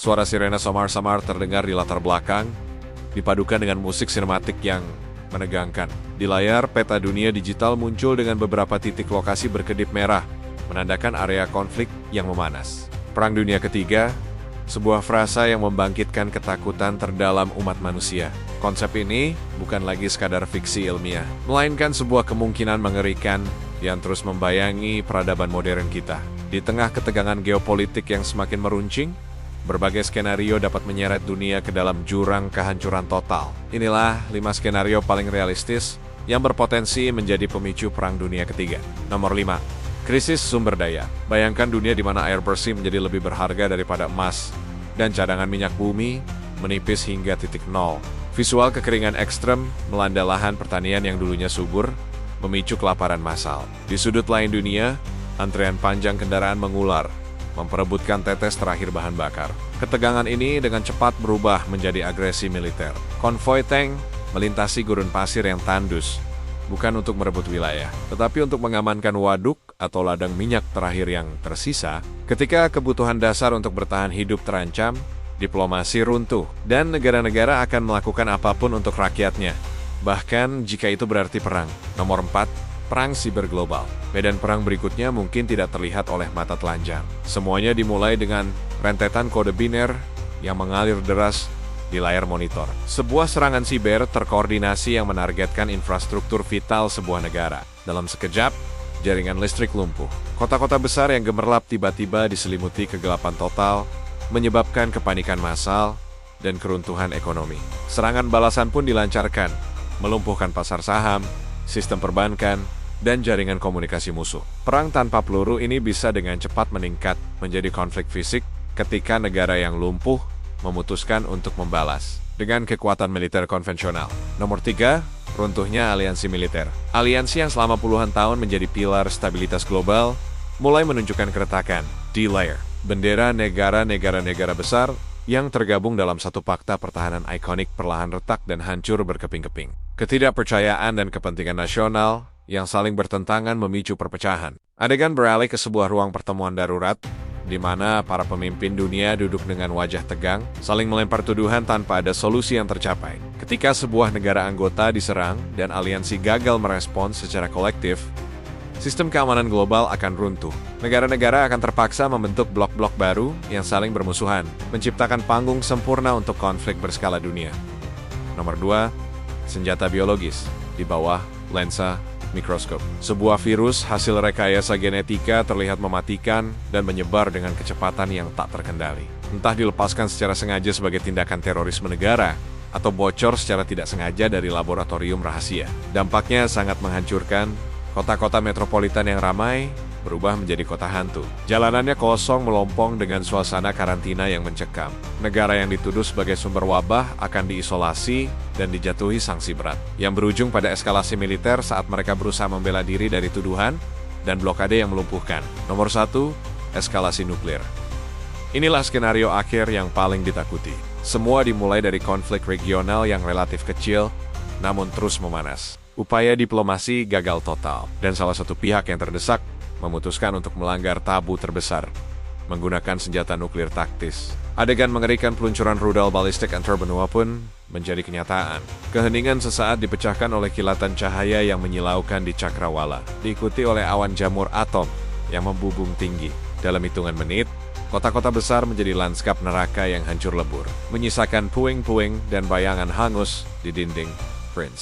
Suara sirena samar-samar terdengar di latar belakang, dipadukan dengan musik sinematik yang menegangkan. Di layar, peta dunia digital muncul dengan beberapa titik lokasi berkedip merah, menandakan area konflik yang memanas. Perang Dunia Ketiga, sebuah frasa yang membangkitkan ketakutan terdalam umat manusia. Konsep ini bukan lagi sekadar fiksi ilmiah, melainkan sebuah kemungkinan mengerikan yang terus membayangi peradaban modern kita. Di tengah ketegangan geopolitik yang semakin meruncing, berbagai skenario dapat menyeret dunia ke dalam jurang kehancuran total. Inilah 5 skenario paling realistis yang berpotensi menjadi pemicu Perang Dunia Ketiga. Nomor 5. Krisis sumber daya. Bayangkan dunia di mana air bersih menjadi lebih berharga daripada emas, dan cadangan minyak bumi menipis hingga titik nol. Visual kekeringan ekstrem melanda lahan pertanian yang dulunya subur, memicu kelaparan massal. Di sudut lain dunia, antrean panjang kendaraan mengular, memperebutkan tetes terakhir bahan bakar. Ketegangan ini dengan cepat berubah menjadi agresi militer. Konvoi tank melintasi gurun pasir yang tandus, bukan untuk merebut wilayah, tetapi untuk mengamankan waduk atau ladang minyak terakhir yang tersisa. Ketika kebutuhan dasar untuk bertahan hidup terancam, diplomasi runtuh, dan negara-negara akan melakukan apapun untuk rakyatnya, bahkan jika itu berarti perang. Nomor 4. Perang siber global. Medan perang berikutnya mungkin tidak terlihat oleh mata telanjang. Semuanya dimulai dengan rentetan kode biner yang mengalir deras di layar monitor. Sebuah serangan siber terkoordinasi yang menargetkan infrastruktur vital sebuah negara. Dalam sekejap, jaringan listrik lumpuh. Kota-kota besar yang gemerlap tiba-tiba diselimuti kegelapan total, menyebabkan kepanikan massal dan keruntuhan ekonomi. Serangan balasan pun dilancarkan, melumpuhkan pasar saham, sistem perbankan, dan jaringan komunikasi musuh. Perang tanpa peluru ini bisa dengan cepat meningkat menjadi konflik fisik ketika negara yang lumpuh memutuskan untuk membalas dengan kekuatan militer konvensional. Nomor 3. Runtuhnya aliansi militer. Aliansi yang selama puluhan tahun menjadi pilar stabilitas global mulai menunjukkan keretakan. D-layer. Bendera negara-negara besar yang tergabung dalam satu fakta pertahanan ikonik perlahan retak dan hancur berkeping-keping. Ketidakpercayaan dan kepentingan nasional yang saling bertentangan memicu perpecahan. Adegan beralih ke sebuah ruang pertemuan darurat, di mana para pemimpin dunia duduk dengan wajah tegang, saling melempar tuduhan tanpa ada solusi yang tercapai. Ketika sebuah negara anggota diserang dan aliansi gagal merespons secara kolektif, sistem keamanan global akan runtuh. Negara-negara akan terpaksa membentuk blok-blok baru yang saling bermusuhan, menciptakan panggung sempurna untuk konflik berskala dunia. Nomor 2. Senjata biologis di bawah lensa mikroskop. Sebuah virus hasil rekayasa genetika terlihat mematikan dan menyebar dengan kecepatan yang tak terkendali. Entah dilepaskan secara sengaja sebagai tindakan terorisme negara, atau bocor secara tidak sengaja dari laboratorium rahasia. Dampaknya sangat menghancurkan. Kota-kota metropolitan yang ramai berubah menjadi kota hantu. Jalanannya kosong melompong dengan suasana karantina yang mencekam. Negara yang dituduh sebagai sumber wabah akan diisolasi dan dijatuhi sanksi berat, yang berujung pada eskalasi militer saat mereka berusaha membela diri dari tuduhan dan blokade yang melumpuhkan. Nomor 1. Eskalasi nuklir. Inilah skenario akhir yang paling ditakuti. Semua dimulai dari konflik regional yang relatif kecil, namun terus memanas. Upaya diplomasi gagal total, dan salah satu pihak yang terdesak memutuskan untuk melanggar tabu terbesar, menggunakan senjata nuklir taktis. Adegan mengerikan peluncuran rudal balistik antar benua pun menjadi kenyataan. Keheningan sesaat dipecahkan oleh kilatan cahaya yang menyilaukan di cakrawala, diikuti oleh awan jamur atom yang membubung tinggi. Dalam hitungan menit, kota-kota besar menjadi lanskap neraka yang hancur lebur, menyisakan puing-puing dan bayangan hangus di dinding Prince.